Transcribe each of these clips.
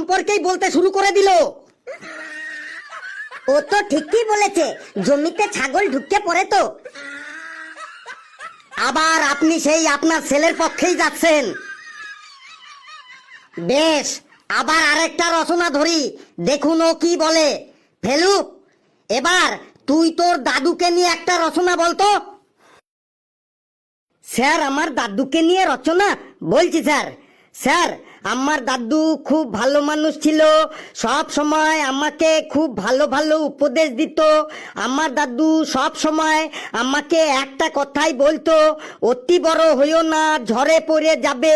সম্পর্কেই বলতে শুরু করে দিল। ও তো ঠিকই বলেছে, জমিতে ছাগল ঢুকে পড়ে তো। আবার আপনি সেই আপনার ছেলের পক্ষেই যাচ্ছেন। বেশ, আবার আরেকটা রচনা ধরি, দেখুন ও কি বলে। ফেলুক, এবার তুই তোর দাদুকে নিয়ে একটা রচনা বলতো। স্যার, আমার দাদুকে নিয়ে রচনা বলছি স্যার। স্যার, আমার দাদু খুব ভালো মানুষ ছিল, সব সময় আমাকে খুব ভালো ভালো উপদেশ দিত। আমার দাদু সব সময় আমাকে একটা কথাই বলতো, অতি বড় হইও না, ঝড়ে পড়ে যাবে,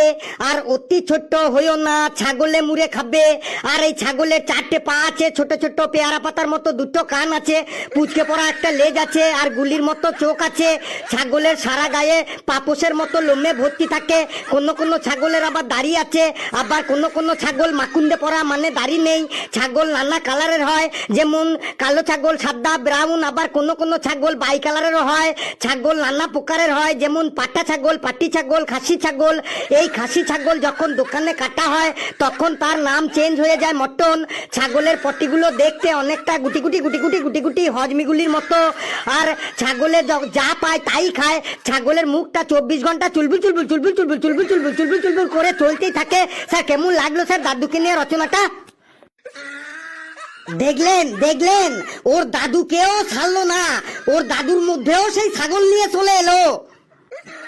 আর অতি ছোট্ট হইও না, ছাগলে মুড়ে খাবে। আর এই ছাগলের 4টে পা আছে, ছোট ছোট পেয়ারা পাতার মতো 2টো কান আছে, পুচকে পড়া একটা লেজ আছে, আর গুলির মতো চোখ আছে। ছাগলের সারা গায়ে পাপোশের মতো লোমে ভর্তি থাকে। কোনো কোনো ছাগলের আবার দাড়ি আছে, আবার কোনো কোনো ছাগল মাকুন্ডে পড়া, মানে দাড়ি নেই। ছাগল নানা কালারের হয়, যেমন কালো ছাগল, সাদা, ব্রাউন। আবার কোনো কোনো ছাগল বাই কালারেরও হয়। ছাগল নানা প্রকারের হয়, যেমন পাটা ছাগল, পাটি ছাগল, খাসি ছাগল। এই খাসি ছাগল যখন দোকানে কাটা হয় তখন তার নাম চেঞ্জ হয়ে যায় মটন। ছাগলের পটিগুলো দেখতে অনেকটা গুটি গুটি গুটি গুটি গুটি গুটি হজমিগুলির মতো। আর ছাগলের যা পায় তাই খায়। ছাগলের মুখটা 24 ঘন্টা চুলবুল চুলবুল চুলবুল চুলবুল চুলবুল চুলবুল চুলবুল চুলবুল করে চলতেই থাকে। স্যার, কেমন লাগলো স্যার দাদুকে নিয়ে রচনাটা? দেখলেন দেখলেন, ওর দাদুকেও ছাড়লো না, ওর দাদুর মধ্যেও সেই ছাগল নিয়ে চলে এলো।